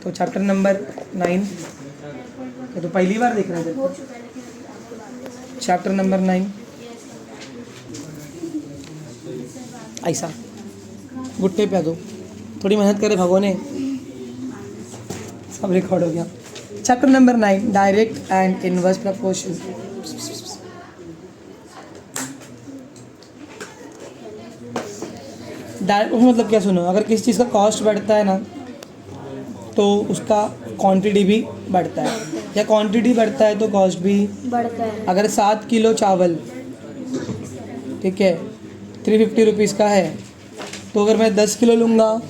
तो chapter number 9, तो पहली बार देख रहे थे चैप्टर नंबर 9। ऐसा गुट्टे पे दो, थोड़ी मेहनत करे भगोने, सब रिकॉर्ड हो गया। Chapter number 9, direct and inverse proportion. Direct मतलब क्या, सुनो, अगर किसी चीज़ का कॉस्ट बढ़ता है ना तो उसका क्वांटिटी भी बढ़ता है, या क्वांटिटी बढ़ता है तो कॉस्ट भी बढ़ता है। अगर 7 किलो चावल, ठीक है, 350 रुपीज़ का है, तो अगर मैं 10 किलो लूँगा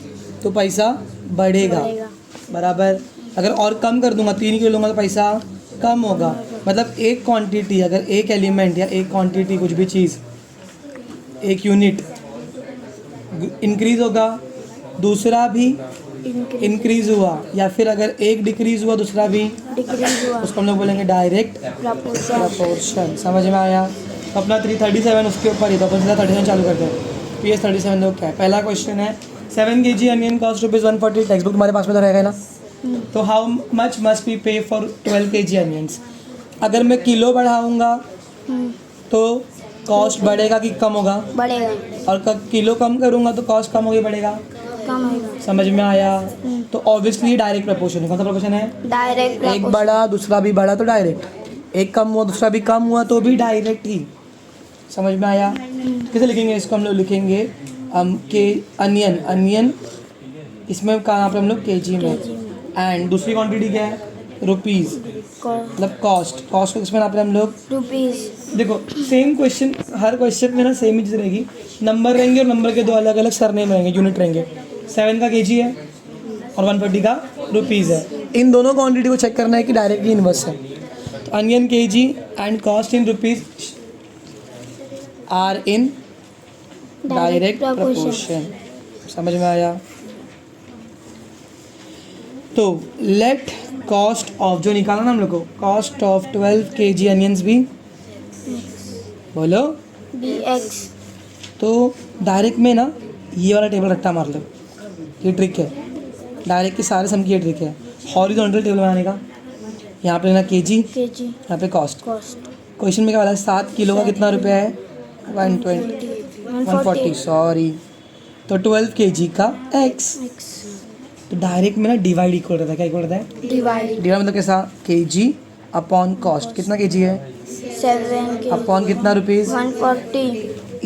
तो पैसा बढ़ेगा, बराबर। अगर और कम कर दूंगा, 3 किलो लूँगा तो पैसा कम होगा। मतलब एक क्वांटिटी, अगर एक एलिमेंट या एक क्वांटिटी कुछ भी चीज़, एक यूनिट इंक्रीज़ होगा, दूसरा भी इंक्रीज़ हुआ, या फिर अगर एक डिक्रीज़ हुआ दूसरा भी डिक्रीज हुआ, उसको हम लोग बोलेंगे डायरेक्ट प्रपोर्शन। समझ में आया? तो अपना 337 उसके ऊपर ही, तो अपन सीधा 37 चालू करते हैं। PS 37 देखो क्या है। पहला क्वेश्चन है 7 kg onion cost ₹140। Text book तुम्हारे पास में तो रहेगा ना। तो हाउ मच मस्ट वी पे फॉर 12 kg अनियंस। अगर मैं किलो बढ़ाऊँगा तो कॉस्ट बढ़ेगा कि कम होगा? बढ़ेगा। और किलो कम करूँगा तो कॉस्ट कम होगी, बढ़ेगा? कम होगा। समझ में आया? तो ऑब्वियसली डायरेक्ट प्रपोर्शन है। कौन सा प्रपोर्शन है? डायरेक्ट। एक बढ़ा दूसरा भी बढ़ा तो डायरेक्ट, एक कम हुआ दूसरा भी कम हुआ तो भी डायरेक्ट ही। समझ में आया? कैसे लिखेंगे इसको? हम लोग लिखेंगे के अनियन इसमें कहाँ पर हम लोग केजी में, एंड दूसरी क्वांटिटी क्या है? रुपीज़, मतलब कॉस्ट को किसमें नाप रहे हैं हम लोग? रुपीज़। देखो सेम क्वेश्चन, हर क्वेश्चन में ना सेम ही चीज़ रहेगी, नंबर रहेंगे और नंबर के दो अलग अलग सरनेम रहेंगे, यूनिट रहेंगे। 7 का केजी है और 140 का रुपीज़ है। इन दोनों क्वांटिटी को चेक करना है कि डायरेक्टली इनवर्स है। तो onion KG and cost in rupees are in direct proportion. समझ में आया? तो लेट कॉस्ट ऑफ, जो निकालना ना हम लोग को, कॉस्ट ऑफ 12 kg अनियंस भी, बोलो BX। तो डायरेक्ट में ना ये वाला टेबल रट्टा मार लो, ये ट्रिक है डायरेक्ट की, सारे सम की ये ट्रिक है। हॉरिजॉन्टल टेबल बनाने का, यहाँ पे लेना केजी, यहाँ पे कॉस्ट। क्वेश्चन में क्या वाला है? 7 किलो का कितना रुपया है? 140 सॉरी, तो 12 kg का x। तो डायरेक्ट में ना डिवाइड इक्वल रहता है, क्या इक्वल रहता है? डिवाइड। मतलब कैसा? केजी अपॉन कॉस्ट, कितना केजी है? 7 अपॉन कितना rupees? 140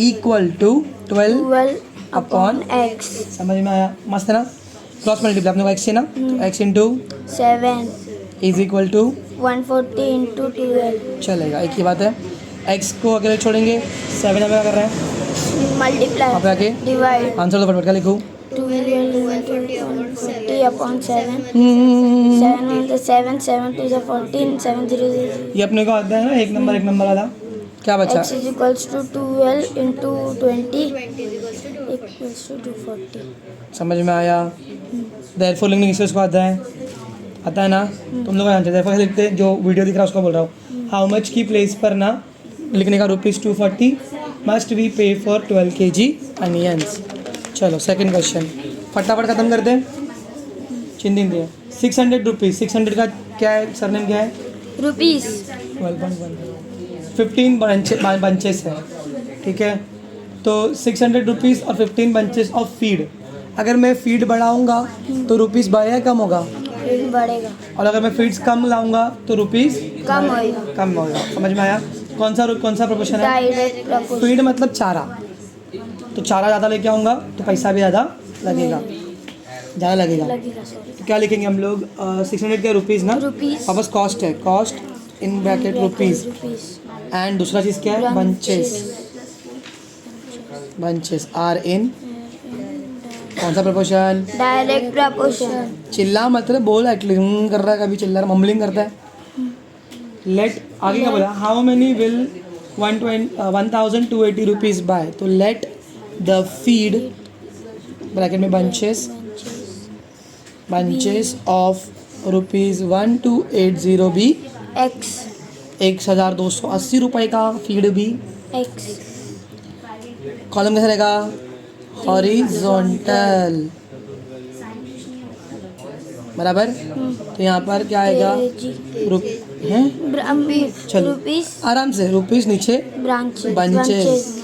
equal to 12 upon x। समझ में आया? मस्त है ना? क्रॉस मल्टीप्लाई अपने को x से ना, तो x into 7 is equal to 140 into 12 चलेगा, एक ही बात है। x को अकेले छोड़ेंगे, 7 हमें क्या कर रहा है? मल्टीप्लाई यहाँ पे आके डिवाइड। आंसर तो फटफट का लिखूँ। 140 अपॉन 7 7 7 2 14 7 0 ये अपने को आता है ना एक नंबर वाला। क्या बचा? x is equals to 12 into 20 equals to 240। समझ में आया? देयरफॉर लिखने किसको इसको आता है ना? तुम लोग जानते हैं देयरफॉर लिखते हैं, जो वीडियो दिख रहा है उसको बोल रहा हूँ। हाउ मच की प्लेस पर ना लिखने का ₹240 मस्ट वी पे फॉर 12 kg अनियंस। चलो सेकंड क्वेश्चन फटाफट ख़त्म करते हैं, चिंतित है। 600 रुपीज़, 600 का क्या है? सरनेम क्या है? रुपीस। 15 बंचेस है, ठीक है। तो 600 रुपीज़ और 15 बंचेस ऑफ फीड। अगर मैं फीड बढ़ाऊंगा तो रुपीज़ बढ़ेगा कम होगा? बढ़ेगा। और अगर मैं फीड्स कम लाऊंगा तो रुपीज़ कम होएगा। कम होगा। समझ में आया? कौन सा प्रोपोर्शन है? Direct proportion. फीड मतलब चारा, तो चारा ज़्यादा लेके आऊँगा तो पैसा भी ज़्यादा लगेगा, ज़्यादा लगेगा। तो क्या लिखेंगे हम लोग? 600 के रुपीज़ ना, रुपीस। वापस कॉस्ट है, cost in bracket rupees, and दूसरा चीज़ क्या है? बंचेस आर इन कौन सा प्रपोर्शन? Direct proportion. चिल्ला मतलब बोल, एटलीस्ट कर रहा है, कभी चिल्ला रहा, मम्बलिंग करता है। लेट आगे क्या बोला? How many will 1280 rupees buy. तो लेट द फीड ब्रैकेट में बंचेस ऑफ ₹1280 भी x 1280 रुपये का फीड भी x। कॉलम कैसे रहेगा? हॉरिजॉन्टल। बराबर। तो यहाँ पर क्या आएगा हैं चलो रुपीस आराम से रुपीस नीचे बंचेस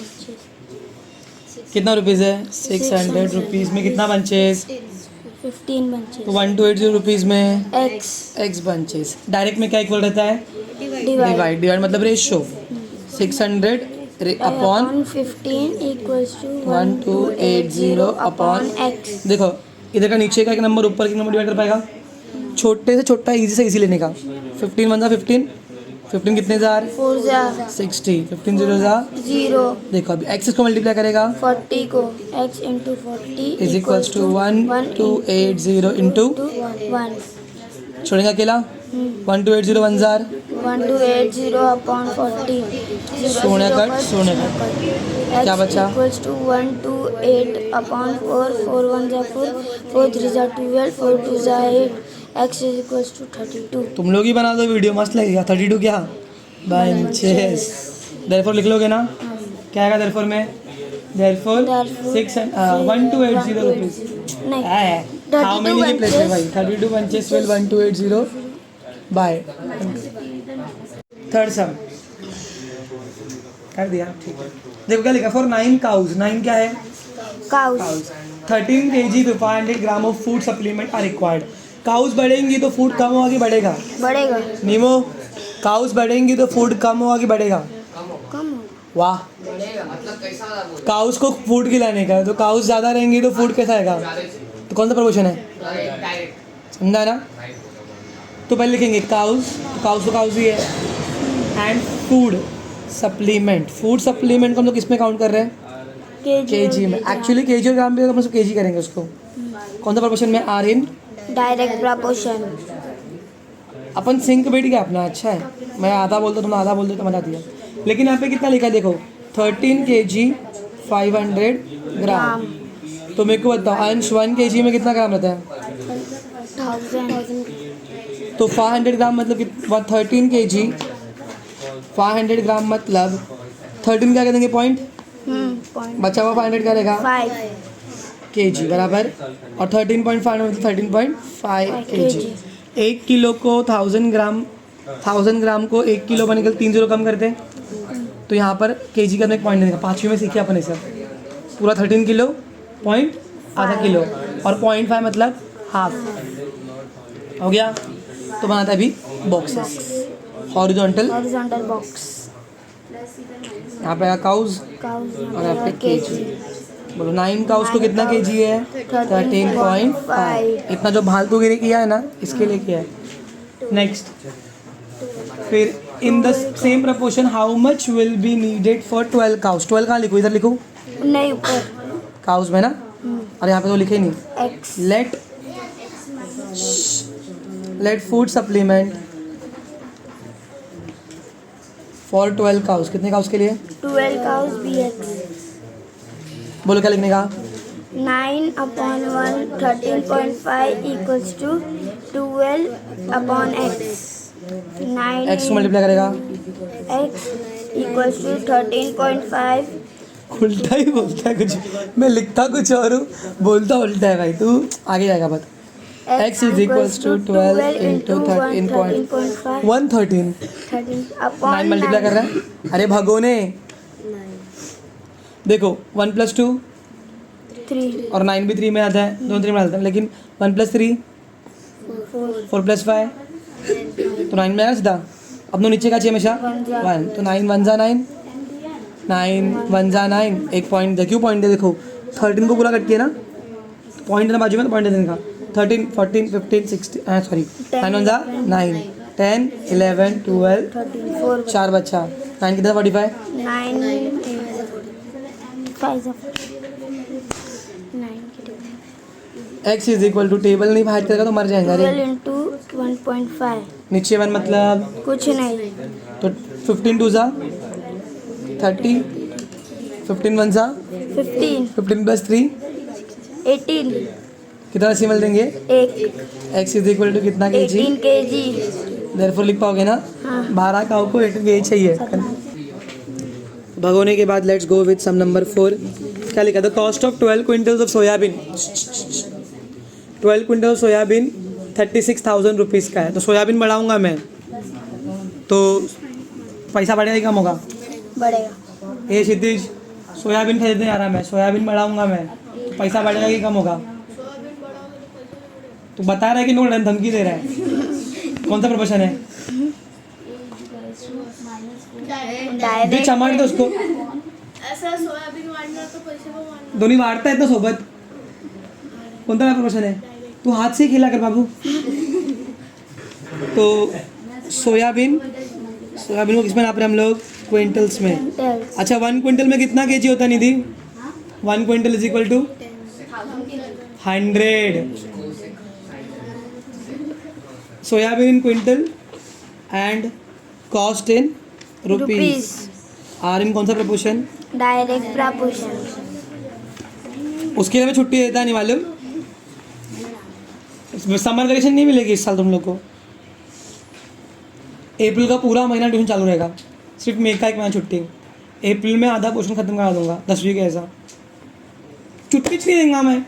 कितना रुपीस है 600 रुपीस में कितना बंचेस 15 बंचेस तो 1280 रुपीस में एक्स एक्स बंचेस। डायरेक्ट में क्या इक्वल रहता है डिवाइड मतलब ratio 600 upon 15 equals to 1280 upon x. देखो इधर का नीचे का एक नंबर ऊपर का नंबर डिवाइड कर पाएगा छोटे से छोटा इजी से इजी लेने का 15 वन 15 कितने जार 4 जा 60 15 जीरो जार 0 देखो अभी एक्स को मल्टीप्लाई करेगा 40 को x into 40 is equals to 1280 into 1 छोड़ेगा अकेला 1280 वन जार 1280 अपॉन 40 सोने कट क्या बचा इक्वल्स टू 128 अपॉन 4 4 1 जा 4 4 3 जा 12 4 2 जा 8 x इज इक्वल्स टू 32। तुम लोग ही बना दो वीडियो मस्त लगेगा 32 क्या बंचेस देयरफॉर लिख लोगे ना क्या आएगा देयरफॉर में देयरफॉर 1280 रुपीस नहीं हाउ मेनी रिप्लेस है भाई 32 बंचेस विल 1280 बाय थर्ड सम कर दिया ठीक है। देखो क्या लिखा फॉर 9 काउज 9 क्या है cows 13 kg to 500 gram of food supplement are required. Cows बढ़ेंगी तो फूड कम होगा कि बढ़ेगा बढ़ेगा नीमो काउस बढ़ेंगी तो फूड कम होगा कि बढ़ेगा कम वाह काउस को फूड खिलाने का तो काउस ज़्यादा रहेंगी तो फूड कैसा आएगा तो कौन सा प्रपोर्शन है समझा ना। तो पहले लिखेंगे काउस तो काउस ही है एंड फूड सप्लीमेंट को हम लोग किस में काउंट कर रहे हैं केजी में। एक्चुअली केजी और ग्राम भी हम सब केजी करेंगे उसको कौन सा प्रपोर्शन में आर इन डायरेक्ट प्रपोर्शन। अपन सिंक बैठ गया अपना अच्छा है मैं आधा बोलता तुम आधा बोलते तो मजा दिया लेकिन यहाँ पे कितना लिखा है देखो 13 kg 500 ग्राम तो मेरे को बताओ अंश 1 kg में कितना ग्राम रहता है 1000 तो 500 ग्राम मतलब 13 kg 500 ग्राम मतलब 13 क्या करेंगे पॉइंट बचा हुआ 500 क्या रहेगा 5 kg बराबर और 13.5 मतलब 13.5 kg। 1 किलो को 1000 ग्राम को 1 किलो पर निकल 3 जीरो कम करते हैं तो यहाँ पर केजी का एक पॉइंट देगा 5वीं में सीखे अपन इसे पूरा 13 किलो पॉइंट आधा किलो और 0.5 मतलब हाफ हो गया। तो बनाता है अभी बॉक्सेस हॉरिजॉन्टल बॉक्स यहाँ पे काउज और यहाँ पे केजी बोलो 9 काउज को कितना केजी है 13.5 इतना जो फालतू गिरी किया है ना इसके लिए किया है। नेक्स्ट फिर in the same proportion how much will be needed for 12 cows 12 कहाँ लिखो इधर लिखो नहीं ऊपर काउज में ना और यहाँ पे तो लिखे नहीं x let food supplement for 12 cows कितने काउज के लिए 12 काउस bx बोलो क्या लिखने का 9 upon 1 13.5 equals to 12 upon x 9 x को मल्टीप्लाई करेगा x इक्वल्स टू 13.5 उल्टा ही बोलता है कुछ मैं लिखता कुछ और हूँ बोलता उल्टा है भाई तू आगे जाएगा बता x is equals to 12 into 13.5 9 multiply कर रहा है अरे भगोने देखो 1 + 2 3 और 9 भी 3 में आता है दोनों 3 में आता है लेकिन 1 + 3 4 + 5 तो 9 में आया सीधा अब तो नीचे का चाहिए हमेशा 1 तो 9 1 जा 9 9 1 जा 9 एक पॉइंट दे क्यों पॉइंट दे देखो 13 को पूरा कट किया ना पॉइंट देना बाजू में तो पॉइंट दे देने का 13 14 15 16 सॉरी 9 1 जा 9 10 11 12 34 4 बच्चा 9 कितना 45 9 5 9 x is equal to table नहीं बाहर करेगा तो मर जाएगा 12 रे इंटू 1.5 नीचे 1 मतलब कुछ नहीं तो 15 2 जा 30 15 1 जा 15 15 + 3 18 कितना डेसिमल देंगे एक x इज इक्वल टू कितना केजी 18 kg देयरफॉर लिख पाओगे ना हाँ 12 काऊ को 18 केजी चाहिए भगोने के बाद let's go with some number 4 क्या लिखा the cost of 12 quintals of soybean 12 quintal soybean 36,000 rupees का है, तो सोयाबीन बढ़ाऊंगा मैं तो पैसा बढ़ेगा कि कम होगा? बढ़ेगा। ये क्षितिज, सोयाबीन खरीदने जा रहा मैं, सोयाबीन बढ़ाऊंगा मैं तो पैसा बढ़ेगा कि कम होगा? तो बता रहा है कि मेरे को धमकी दे रहा है। कौन सा प्रोपोर्शन है? डायरेक्ट चमाट दो उसको, ऐसा सोयाबीन वाढणार तो पैसे पण वाढणार. दोन्ही वाढता आहेत ना सोबत. कोणता प्रोपोर्शन है? तू हाथ से खेला कर बाबू. तो सोयाबीन को किस में नाप रहे हैं हम लोग? क्विंटल्स में. अच्छा 1 क्विंटल में कितना केजी होता है Nidhi? 1 quintal is equal to 100. Soybean in quintal and cost in rupees are in कौन सा प्रपोर्शन? Direct proportion. उसके लिए मैं छुट्टी देता नहीं मालूम. समर वेकेशन नहीं मिलेगी इस साल तुम लोग को. अप्रैल का पूरा महीना ट्यूशन चालू रहेगा, सिर्फ मई का 1 महीना छुट्टी. अप्रैल में आधा पोर्शन ख़त्म करा दूंगा 10वीं का. ऐसा छुट्टी नहीं देंगे मैं.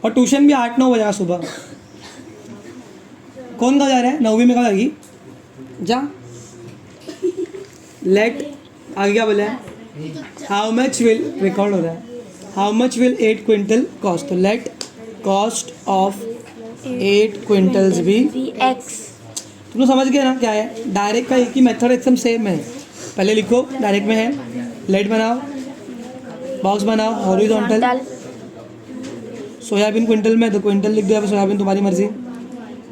और ट्यूशन भी 8-9 बजेगा सुबह. कौन कहाँ जा रहा है? 9वीं में कहाँ जाएगी? जा. लेट आगे क्या बोला है? हाउ मच विल, रिकॉर्ड हो रहा है, how much will 8 quintal cost. तो लेट कॉस्ट ऑफ 8 क्विंटल्स भी एक्स. तुम लोग समझ गए ना क्या है? डायरेक्ट का एक ही मेथड एकदम सेम है. पहले लिखो डायरेक्ट में है, लेट बनाओ, बॉक्स बनाओ, हॉरिजॉन्टल. सोयाबीन क्विंटल में तो क्विंटल लिख दो, या फिर सोयाबीन तुम्हारी मर्जी.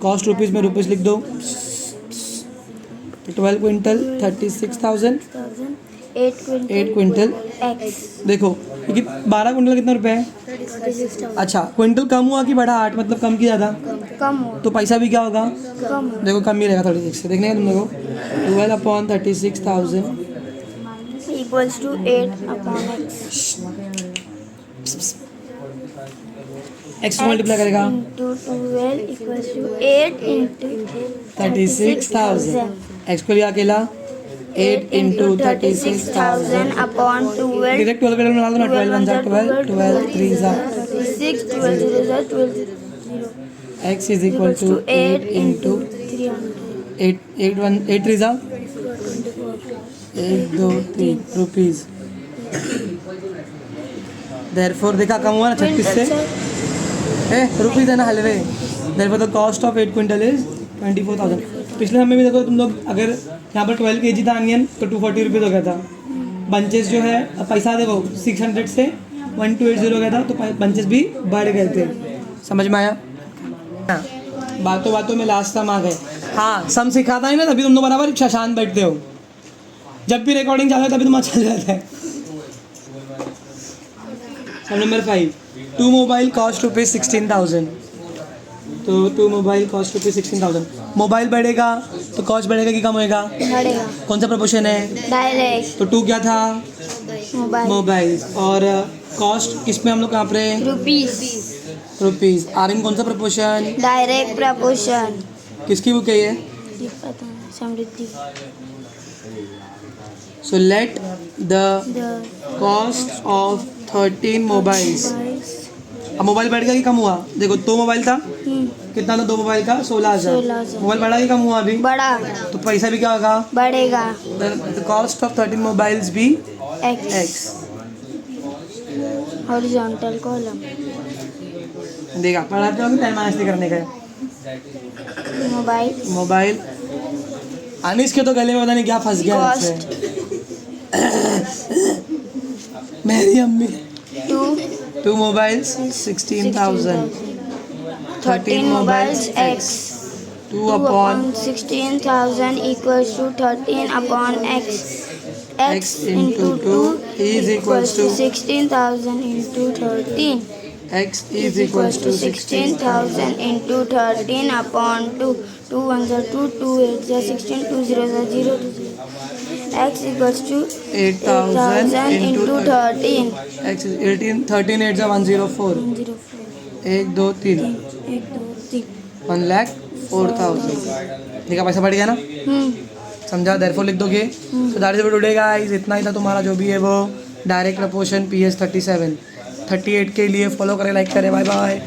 कॉस्ट रुपीज़ में रुपीज़ लिख दो. 12 क्विंटल 36,000. 8 quintal x. देखो क्योंकि 12 क्विंटल कितना रुपए है? 36,000. अच्छा क्विंटल कम हुआ कि बढ़ा? 8 मतलब कम की ज़्यादा, कम हो. तो पैसा भी क्या होगा? कम हो. देखो कम ही रहेगा 36 से. देखने का तुम लोगों को 12/36,000 equals to 8 upon x. X को मल्टीप्लाई करेगा into 12 equals to 8 into 36,000. X को लिया अकेला 8 इंटू 36,000 अपॉन 12. डायरेक्ट 12 में डाल दो ना. 12 1 जा 12, 12 3 जा. 6 12 0 जा 12 0. X is equal to 8 into 300. 8 3 जा 1 2 3 रुपीज़. देयरफॉर देखा कम हुआ ना 36 से. रुपीज़ है ना हलवे. Therefore the cost of 8 quintal is 24,000. पिछले समय भी देखो तुम लोग, अगर यहाँ पर 12 kg था अनियन तो 240 रुपीज़ हो गया था. बंचेस जो है पैसा देखो 600 से 1280 हो गया था, तो बंचेस भी बढ़ गए थे. समझ में आया? हाँ, बातों बातों में लास्ट तक आ गए. हाँ सम सिखाता है ना, तभी तुम लोग बराबर शांत बैठते हो. जब भी रिकॉर्डिंग चालू है तभी तुम्हारा चल जाता है. सम नंबर 5. 2 mobile cost rupees 16,000. तो 2 मोबाइल कॉस्ट रुपीज़ 16,000. मोबाइल बढ़ेगा तो कॉस्ट बढ़ेगा कि कम होएगा? बढ़ेगा. कौन सा प्रपोर्शन है? डायरेक्ट. तो 2 क्या था? मोबाइल. मोबाइल. और कॉस्ट किस में हम लोग कहाँ पर हैं? रुपीज़. आर इन कौन सा प्रपोर्शन? Direct proportion. किसकी बुक है ये? ये पता नहीं. Samriddhi. So let the the cost of 13 mobiles. अब मोबाइल बढ़ गया कि कम हुआ? देखो 2 मोबाइल था, कितना था 2 मोबाइल का? 16,000. 16,000. मोबाइल बढ़ा कि कम हुआ अभी? बड़ा. तो पैसा भी क्या होगा? बढ़ेगा. द कॉस्ट ऑफ 13 मोबाइल्स भी एक्स. एक्स. Horizontal column. देखा पढ़ाते हो कि टाइम माइनस नहीं करने का है. मोबाइल. मोबाइल. अनिश के तो गले में पता नहीं क्या फंस गया कॉस्ट. आपसे. मेरी अम्मी. 2 mobiles 16,000. 13 mobiles x. 2 upon 16,000 equals to 13 upon x. X into 2 is equals to 16,000 into 13. x is equals to 16,000 into 13 upon 2. 2 1s are 2, 2 8s are 16, 2 0s are 0, 2 0. X equals to 8,000 into 13. x is 18. 13 8 is 104. 104. 1 2 3 1 2 3. 1,04,000. देखा पैसा बढ़ गया ना? समझा? Therefore लिख दोगे. So that is for today guys. इतना ही था तुम्हारा जो भी है वो डायरेक्ट प्रपोर्शन PS 37. 38 के लिए फॉलो करें, लाइक करें. Bye bye.